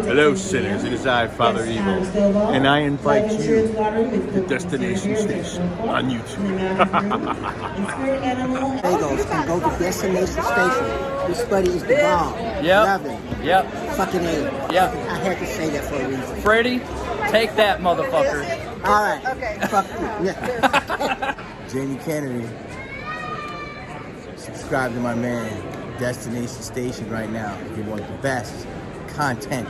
Hello, sinners. It is I, Father Evil, and I invite you to Destination Station on YouTube. Bagels can go to Destination Station. This buddy is the bomb. Love him. Yep. Fucking A. Yep. I had to say that for a reason. Freddie, take that, motherfucker. All right. Okay. Fuck you. Yeah. Jamie Kennedy. Subscribe to my man, Destination Station, right now if you want the best content.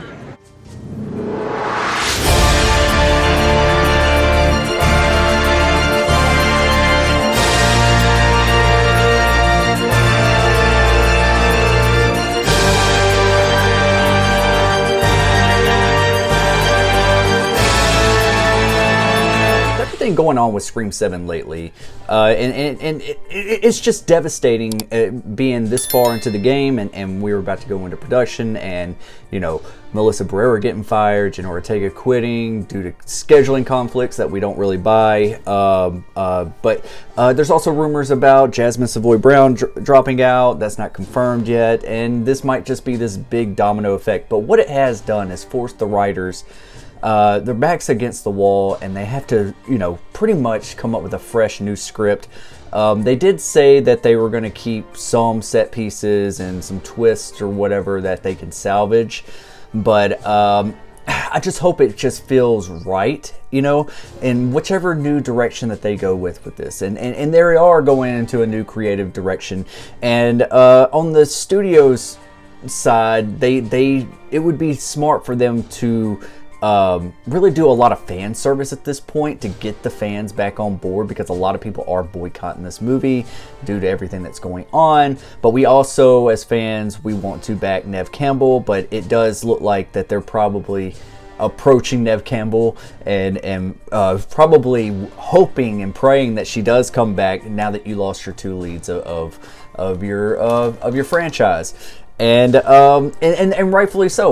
Everything going on with Scream 7 lately, and it's just devastating being this far into the game, and we were about to go into production, and you know, Melissa Barrera getting fired, Jenna Ortega quitting due to scheduling conflicts that we don't really buy, but there's also rumors about Jasmine Savoy Brown dropping out. That's not confirmed yet, and this might just be this big domino effect. But what it has done is forced the writers, their backs against the wall, and they have to, you know, pretty much come up with a fresh new script. They did say that they were going to keep some set pieces and some twists or whatever that they can salvage, but I just hope it just feels right, you know, in whichever new direction that they go with this. And they are going into a new creative direction, and on the studio's side, it would be smart for them to really do a lot of fan service at this point to get the fans back on board, because a lot of people are boycotting this movie due to everything that's going on. But we also, as fans, we want to back Neve Campbell, but it does look like that they're probably approaching Neve Campbell and probably hoping and praying that she does come back now that you lost your two leads of your franchise. And rightfully so.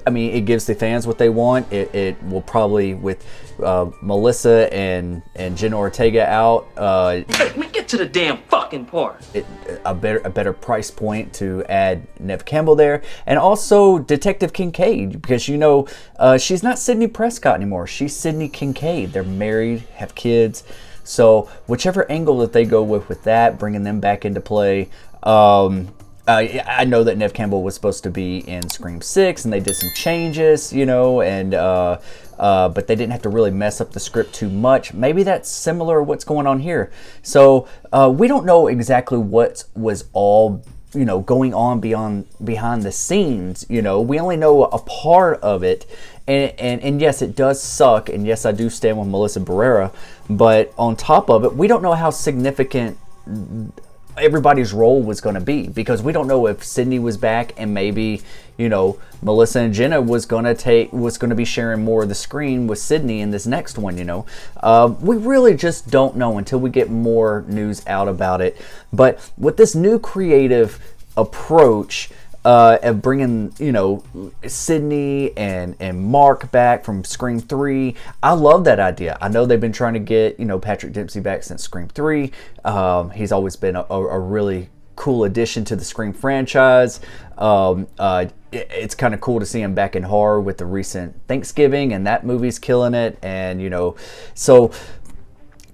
I mean, it gives the fans what they want. It will probably, with Melissa and Jenna Ortega out, Hey, man, get to the damn fucking part. A better price point to add Neve Campbell there, and also Detective Kincaid, because you know she's not Sidney Prescott anymore. She's Sidney Kincaid. They're married, have kids. So whichever angle that they go with that, bringing them back into play. I know that Neve Campbell was supposed to be in Scream 6, and they did some changes, you know, and but they didn't have to really mess up the script too much. Maybe that's similar to what's going on here. So we don't know exactly what was all, you know, going on behind the scenes. You know, we only know a part of it, and yes, it does suck, and yes, I do stand with Melissa Barrera. But on top of it, we don't know how significant everybody's role was going to be, because we don't know if Sidney was back and maybe, you know, Melissa and Jenna was going to be sharing more of the screen with Sidney in this next one, you know. We really just don't know until we get more news out about it. But with this new creative approach of bringing, you know, Sidney and Mark back from Scream 3. I love that idea. I know they've been trying to get, you know, Patrick Dempsey back since Scream 3. He's always been a really cool addition to the Scream franchise. It's kind of cool to see him back in horror with the recent Thanksgiving, and that movie's killing it. And, you know, so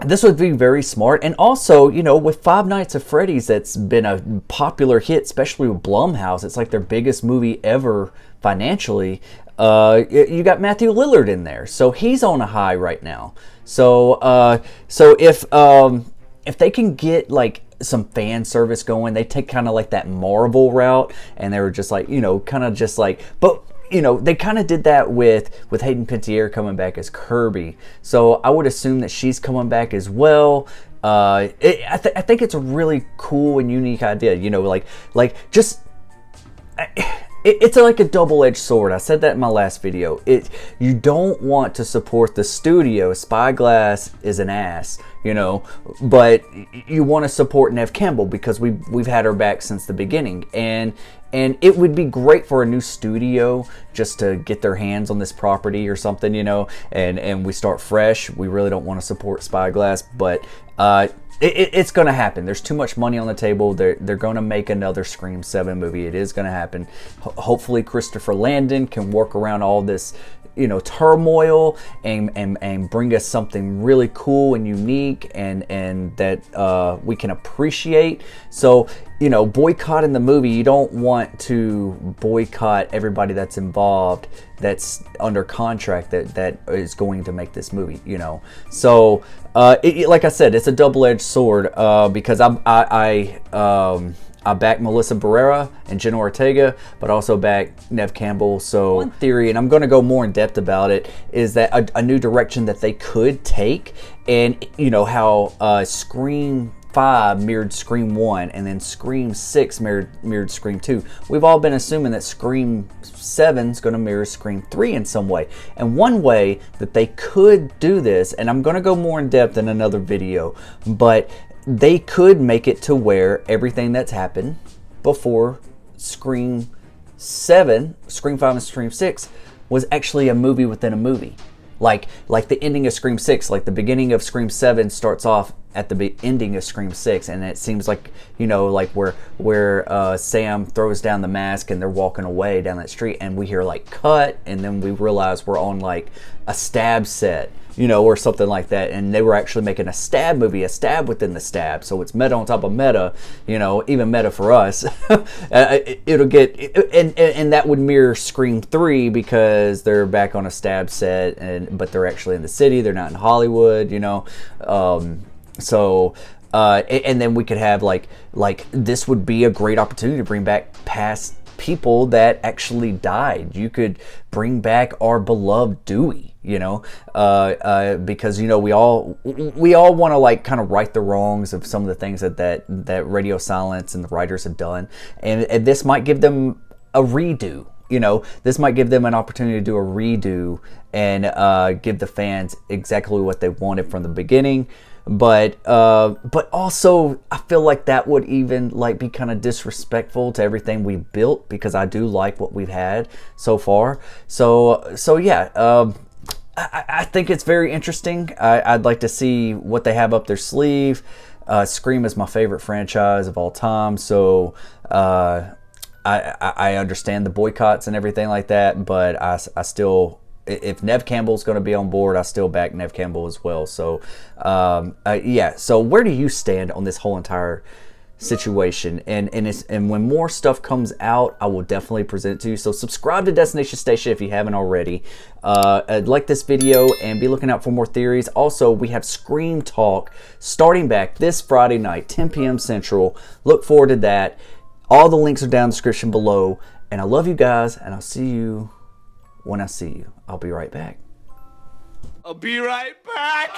this would be very smart. And also, you know, with Five Nights at Freddy's, that's been a popular hit, especially with Blumhouse. It's like their biggest movie ever financially. You got Matthew Lillard in there, so he's on a high right now. So if they can get like some fan service going, they take kind of like that Marvel route, and they were just like, you know, kind of just like, but you know, they kind of did that with Hayden Panettiere coming back as Kirby. So I would assume that she's coming back as well. I think it's a really cool and unique idea. You know, like just it's like a double-edged sword. I said that in my last video. You don't want to support the studio. Spyglass is an ass, you know, but you want to support Neve Campbell because we've had her back since the beginning, and it would be great for a new studio just to get their hands on this property or something, you know, and we start fresh. We really don't want to support Spyglass, but It's going to happen. There's too much money on the table. They're going to make another Scream 7 movie. It is going to happen. Hopefully Christopher Landon can work around all this, turmoil and bring us something really cool and unique and that we can appreciate. So, boycotting the movie, you don't want to boycott everybody that's involved, that's under contract, that is going to make this movie, So, like I said, it's a double-edged sword because I back Melissa Barrera and Jenna Ortega, but also back Neve Campbell. So one theory, and I'm going to go more in depth about it, is that a new direction that they could take, and how Scream 5 mirrored Scream 1, and then Scream 6 mirrored Scream 2. We've all been assuming that Scream 7 is going to mirror Scream 3 in some way. And one way that they could do this, and I'm going to go more in depth in another video, but they could make it to where everything that's happened before Scream 7, Scream 5 and Scream 6 was actually a movie within a movie. Like the ending of Scream 6, like the beginning of Scream 7 starts off at the ending of Scream 6, and it seems like, like where Sam throws down the mask and they're walking away down that street, and we hear like cut, and then we realize we're on like a stab set, or something like that, and they were actually making a stab movie, a stab within the stab, so it's meta on top of meta, even meta for us. It'll get, and that would mirror Scream 3 because they're back on a stab set, but they're actually in the city, they're not in Hollywood, So, and then we could have like this would be a great opportunity to bring back past people that actually died. You could bring back our beloved Dewey, because we all want to like kind of right the wrongs of some of the things that Radio Silence and the writers have done, and this might give them a redo. This might give them an opportunity to do a redo and give the fans exactly what they wanted from the beginning. But also I feel like that would even like be kind of disrespectful to everything we built, because I do like what we've had so far. So yeah, I think it's very interesting. I'd like to see what they have up their sleeve. Scream is my favorite franchise of all time, so I understand the boycotts and everything like that, but I still, if Neve Campbell's going to be on board, I still back Neve Campbell as well. So, yeah. So, where do you stand on this whole entire situation? And when more stuff comes out, I will definitely present it to you. So, subscribe to Destination Station if you haven't already. Like this video and be looking out for more theories. Also, we have Scream Talk starting back this Friday night, 10 p.m. Central. Look forward to that. All the links are down in the description below. And I love you guys, and I'll see you when I see you. I'll be right back. I'll be right back.